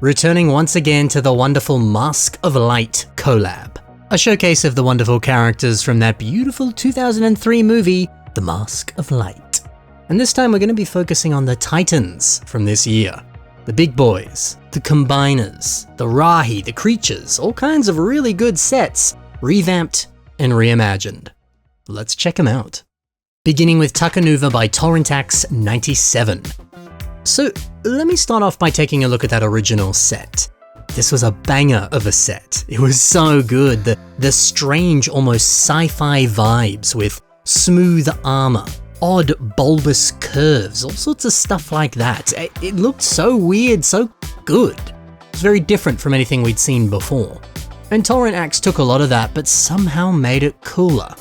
returning once again to the wonderful Mask of Light collab, a showcase of the wonderful characters from that beautiful 2003 movie, The Mask of Light. And this time we're going to be focusing on the Titans from this year. The big boys, the combiners, the Rahi, the creatures, all kinds of really good sets, revamped and reimagined. Let's check them out. Beginning with Takanua by Torrentax 97. So let me start off by taking a look at that original set. This was a banger of a set. It was so good. The strange, almost sci-fi vibes with smooth armor, odd bulbous curves, all sorts of stuff like that. It looked so weird, so good. It was very different from anything we'd seen before. And Torrentax took a lot of that, but somehow made it cooler,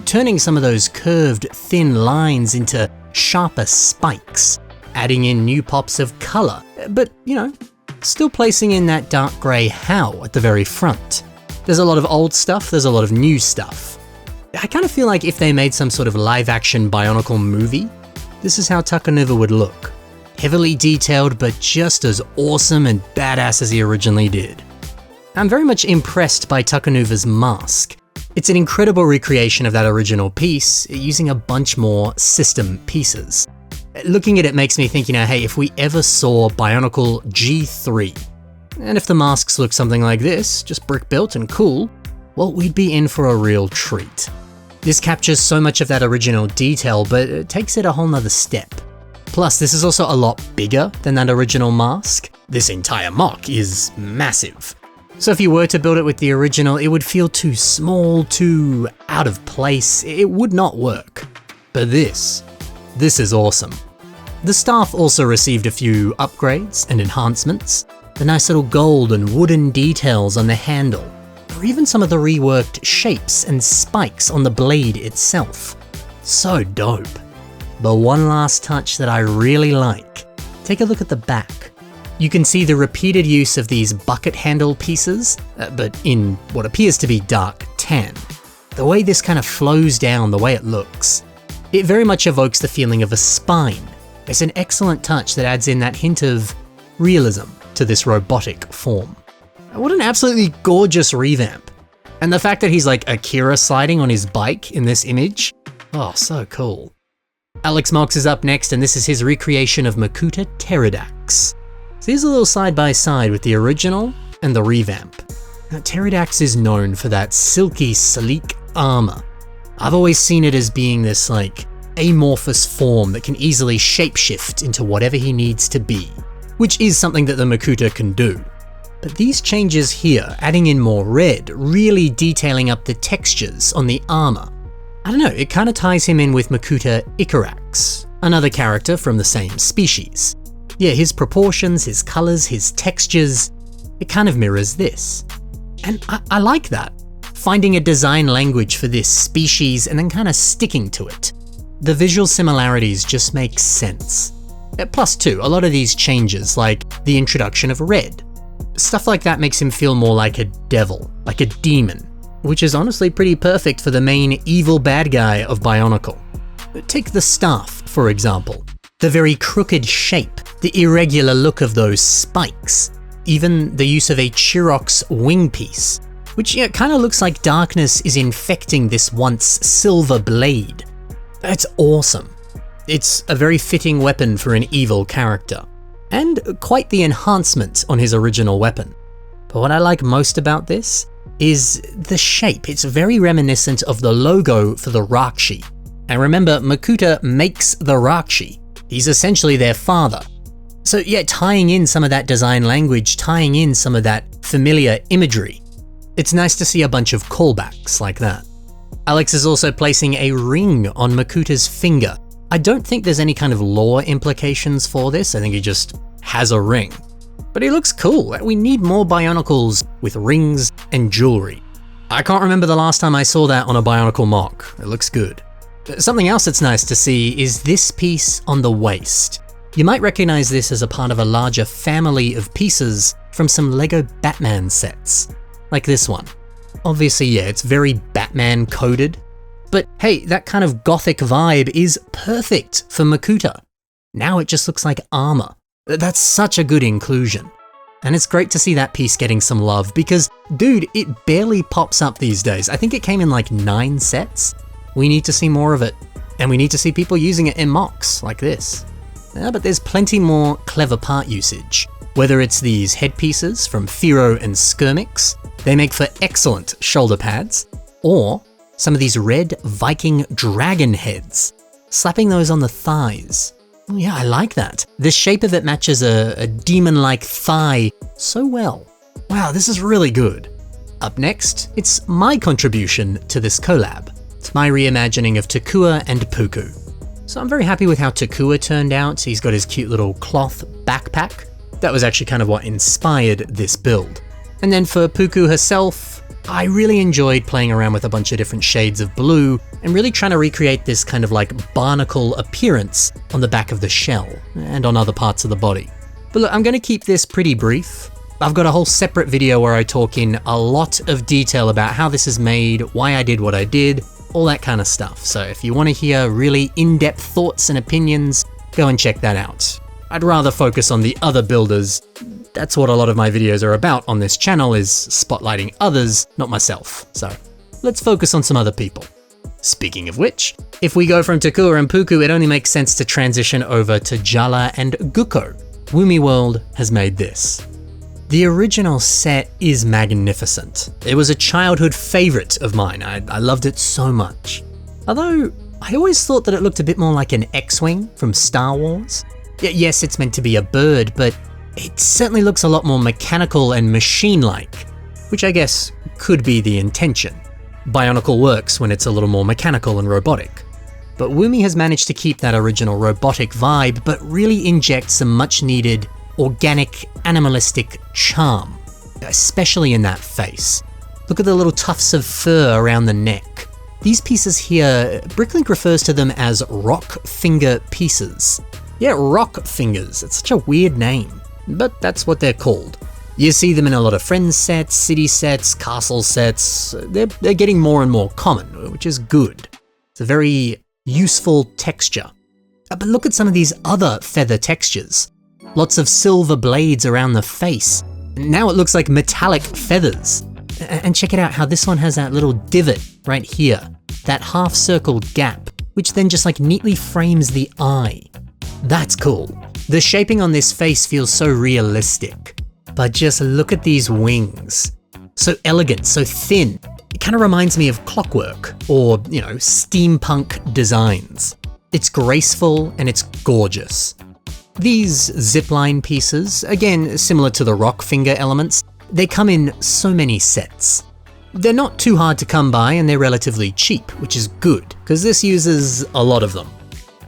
turning some of those curved, thin lines into sharper spikes, adding in new pops of color, but, still placing in that dark grey how at the very front. There's a lot of old stuff, there's a lot of new stuff. I kind of feel like if they made some sort of live-action Bionicle movie, this is how Takanua would look. Heavily detailed, but just as awesome and badass as he originally did. I'm very much impressed by Takanuva's mask. It's an incredible recreation of that original piece, using a bunch more system pieces. Looking at it makes me think, hey, if we ever saw Bionicle G3, and if the masks look something like this, just brick-built and cool, well, we'd be in for a real treat. This captures so much of that original detail, but it takes it a whole nother step. Plus, this is also a lot bigger than that original mask. This entire mock is massive. So if you were to build it with the original, it would feel too small, too out of place. It would not work. But this is awesome. The staff also received a few upgrades and enhancements. The nice little gold and wooden details on the handle, or even some of the reworked shapes and spikes on the blade itself. So dope. But one last touch that I really like. Take a look at the back. You can see the repeated use of these bucket handle pieces, but in what appears to be dark tan. The way this kind of flows down, the way it looks, it very much evokes the feeling of a spine. It's an excellent touch that adds in that hint of realism to this robotic form. What an absolutely gorgeous revamp. And the fact that he's like Akira sliding on his bike in this image, oh, so cool. Alex Mox is up next, and this is his recreation of Makuta Pterodact. So here's a little side by side with the original and the revamp. Now, Pterodact is known for that silky, sleek armor. I've always seen it as being this amorphous form that can easily shapeshift into whatever he needs to be, which is something that the Makuta can do. But these changes here, adding in more red, really detailing up the textures on the armor. I don't know, it kind of ties him in with Makuta Icarax, another character from the same species. Yeah, his proportions, his colors, his textures, it kind of mirrors this. And I like that. Finding a design language for this species and then kind of sticking to it. The visual similarities just make sense. Plus too, a lot of these changes, like the introduction of red. Stuff like that makes him feel more like a devil, like a demon, which is honestly pretty perfect for the main evil bad guy of Bionicle. Take the staff, for example. The very crooked shape, the irregular look of those spikes, even the use of a Chirox wing piece, which kind of looks like darkness is infecting this once silver blade. That's awesome. It's a very fitting weapon for an evil character, and quite the enhancement on his original weapon. But what I like most about this is the shape. It's very reminiscent of the logo for the Rakshi. And remember, Makuta makes the Rakshi. He's essentially their father. So yeah, tying in some of that design language, tying in some of that familiar imagery. It's nice to see a bunch of callbacks like that. Alex is also placing a ring on Makuta's finger. I don't think there's any kind of lore implications for this. I think he just has a ring. But he looks cool. We need more Bionicles with rings and jewelry. I can't remember the last time I saw that on a Bionicle mock. It looks good. Something else that's nice to see is this piece on the waist. You might recognize this as a part of a larger family of pieces from some Lego Batman sets, like this one. Obviously, yeah, it's very Batman coded, but hey, that kind of gothic vibe is perfect for Makuta. Now it just looks like armor. That's such a good inclusion. And it's great to see that piece getting some love because, dude, it barely pops up these days. I think it came in like 9 sets. We need to see more of it. And we need to see people using it in mocks like this. But there's plenty more clever part usage. Whether it's these headpieces from Firo and Skirmix, they make for excellent shoulder pads, or some of these red Viking dragon heads, slapping those on the thighs. Oh yeah, I like that. The shape of it matches a demon-like thigh so well. Wow, this is really good. Up next, it's my contribution to this collab. It's my reimagining of Takur and Puku. So I'm very happy with how Takur turned out. He's got his cute little cloth backpack. That was actually kind of what inspired this build. And then for Puku herself, I really enjoyed playing around with a bunch of different shades of blue and really trying to recreate this kind of like barnacle appearance on the back of the shell and on other parts of the body. But look, I'm going to keep this pretty brief. I've got a whole separate video where I talk in a lot of detail about how this is made, why I did what I did, all that kind of stuff. So if you want to hear really in-depth thoughts and opinions, go and check that out. I'd rather focus on the other builders. That's what a lot of my videos are about on this channel, is spotlighting others, not myself. So let's focus on some other people. Speaking of which, if we go from Takur and Puku, it only makes sense to transition over to Jala and Guo. Woomy World has made this. The original set is magnificent. It was a childhood favorite of mine. I loved it so much. Although, I always thought that it looked a bit more like an X-Wing from Star Wars. Yes, it's meant to be a bird, but it certainly looks a lot more mechanical and machine-like, which I guess could be the intention. Bionicle works when it's a little more mechanical and robotic. But Woomy has managed to keep that original robotic vibe, but really inject some much-needed organic, animalistic charm, especially in that face. Look at the little tufts of fur around the neck. These pieces here, Bricklink refers to them as rock finger pieces. Yeah, rock fingers, it's such a weird name, but that's what they're called. You see them in a lot of Friends sets, city sets, castle sets. They're getting more and more common, which is good. It's a very useful texture. But look at some of these other feather textures. Lots of silver blades around the face. Now it looks like metallic feathers. And check it out how this one has that little divot right here, that half circle gap, which then just like neatly frames the eye. That's cool. The shaping on this face feels so realistic. But just look at these wings. So elegant, so thin. It kind of reminds me of Clockwork or, steampunk designs. It's graceful and it's gorgeous. These zipline pieces, again, similar to the rock finger elements, they come in so many sets. They're not too hard to come by and they're relatively cheap, which is good, because this uses a lot of them.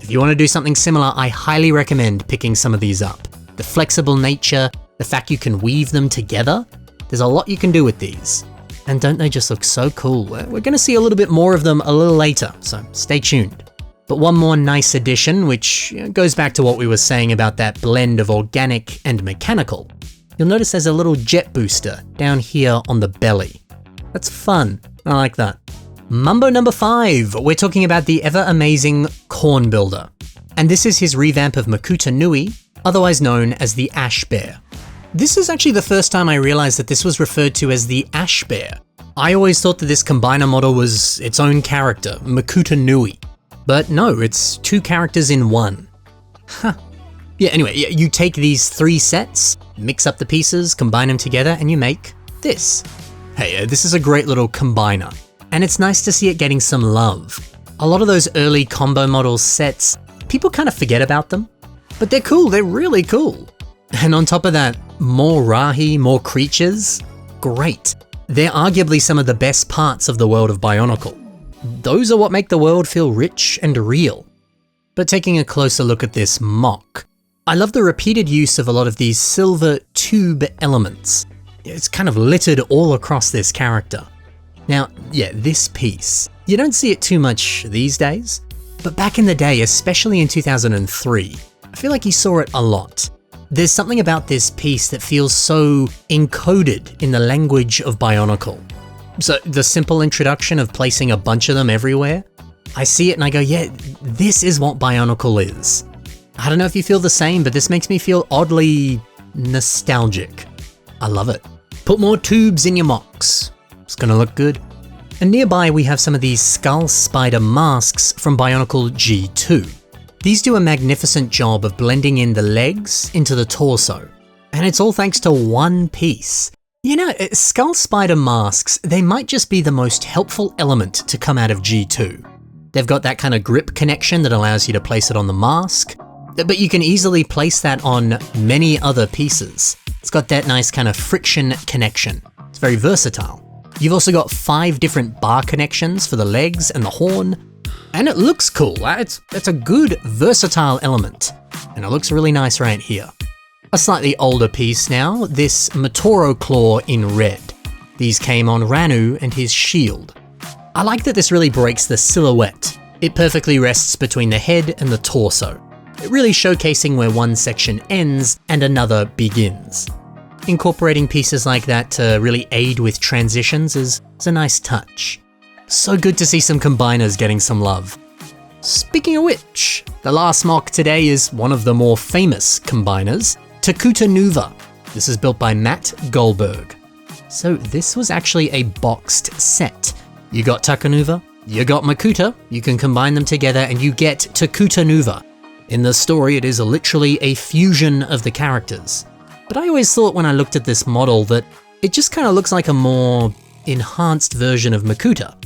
If you want to do something similar, I highly recommend picking some of these up. The flexible nature, the fact you can weave them together, there's a lot you can do with these. And don't they just look so cool? We're going to see a little bit more of them a little later, so stay tuned. But one more nice addition, which goes back to what we were saying about that blend of organic and mechanical. You'll notice there's a little jet booster down here on the belly. That's fun, I like that. Mumbo number 5, we're talking about the ever-amazing Corn Builder. And this is his revamp of Makuta Nui, otherwise known as the Ash Bear. This is actually the first time I realized that this was referred to as the Ash Bear. I always thought that this combiner model was its own character, Makuta Nui. But no, it's 2 characters in one. Huh. Yeah, anyway, you take these 3 sets, mix up the pieces, combine them together, and you make this. Hey, this is a great little combiner. And it's nice to see it getting some love. A lot of those early combo model sets, people kind of forget about them. But they're cool, they're really cool. And on top of that, more Rahi, more creatures. Great. They're arguably some of the best parts of the world of Bionicle. Those are what make the world feel rich and real. But taking a closer look at this mock, I love the repeated use of a lot of these silver tube elements. It's kind of littered all across this character. Now, yeah, this piece, you don't see it too much these days, but back in the day, especially in 2003, I feel like you saw it a lot. There's something about this piece that feels so encoded in the language of Bionicle. So the simple introduction of placing a bunch of them everywhere, I see it and I go, yeah, this is what Bionicle is. I don't know if you feel the same, but this makes me feel oddly nostalgic. I love it. Put more tubes in your mocks. It's gonna look good. And nearby we have some of these skull spider masks from Bionicle G2. These do a magnificent job of blending in the legs into the torso. And it's all thanks to one piece. You know, skull spider masks, they might just be the most helpful element to come out of G2. They've got that kind of grip connection that allows you to place it on the mask, but you can easily place that on many other pieces. It's got that nice kind of friction connection. It's very versatile. You've also got 5 different bar connections for the legs and the horn, and it looks cool. It's a good versatile element, and it looks really nice right here. A slightly older piece now, this Matoro claw in red. These came on Ranu and his shield. I like that this really breaks the silhouette. It perfectly rests between the head and the torso, really showcasing where one section ends and another begins. Incorporating pieces like that to really aid with transitions is a nice touch. So good to see some combiners getting some love. Speaking of which, the last mock today is one of the more famous combiners, Takuta. This is built by Matt Goldberg. So this was actually a boxed set. You got Takanua, you got Makuta, you can combine them together and you get Takuta. In the story, it is literally a fusion of the characters. But I always thought when I looked at this model that it just kind of looks like a more enhanced version of Makuta.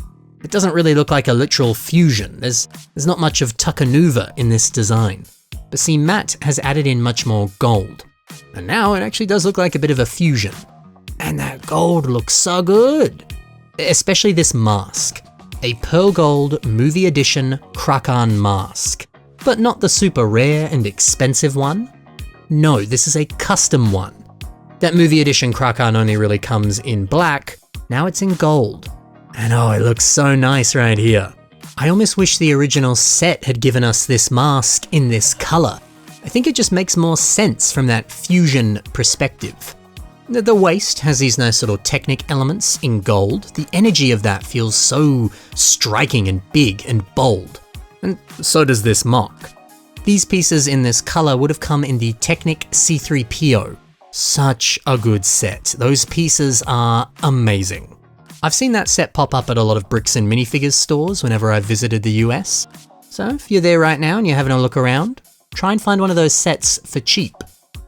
It doesn't really look like a literal fusion. There's not much of Takanua in this design. But see, Matt has added in much more gold. And now it actually does look like a bit of a fusion. And that gold looks so good. Especially this mask. A pearl gold movie edition Krakan mask. But not the super rare and expensive one. No, this is a custom one. That movie edition Krakan only really comes in black, now it's in gold. And oh, it looks so nice right here. I almost wish the original set had given us this mask in this color. I think it just makes more sense from that fusion perspective. The waist has these nice little Technic elements in gold. The energy of that feels so striking and big and bold. And so does this mock. These pieces in this color would have come in the Technic C3PO. Such a good set. Those pieces are amazing. I've seen that set pop up at a lot of bricks and minifigures stores whenever I've visited the US. So if you're there right now and you're having a look around, try and find one of those sets for cheap.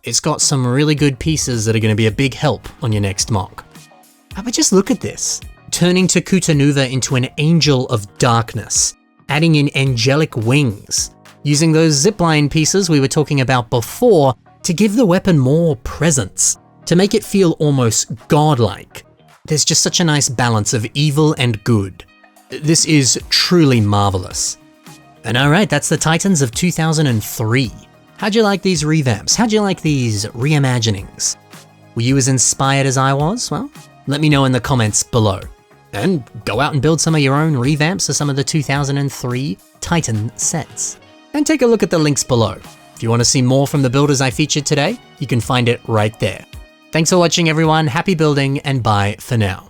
It's got some really good pieces that are going to be a big help on your next mock. But just look at this. Turning Takuta into an angel of darkness. Adding in angelic wings. Using those zipline pieces we were talking about before to give the weapon more presence, to make it feel almost godlike. There's just such a nice balance of evil and good. This is truly marvelous. And alright, that's the Titans of 2003. How'd you like these revamps? How'd you like these reimaginings? Were you as inspired as I was? Well, let me know in the comments below. And go out and build some of your own revamps of some of the 2003 Titan sets. And take a look at the links below. If you want to see more from the builders I featured today, you can find it right there. Thanks for watching everyone, happy building, and bye for now.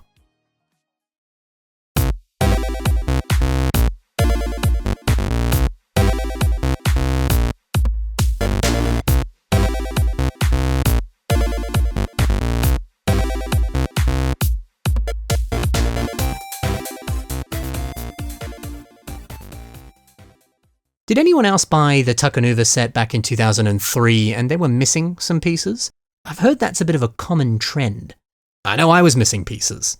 Did anyone else buy the Takanua set back in 2003 and they were missing some pieces? I've heard that's a bit of a common trend. I know I was missing pieces.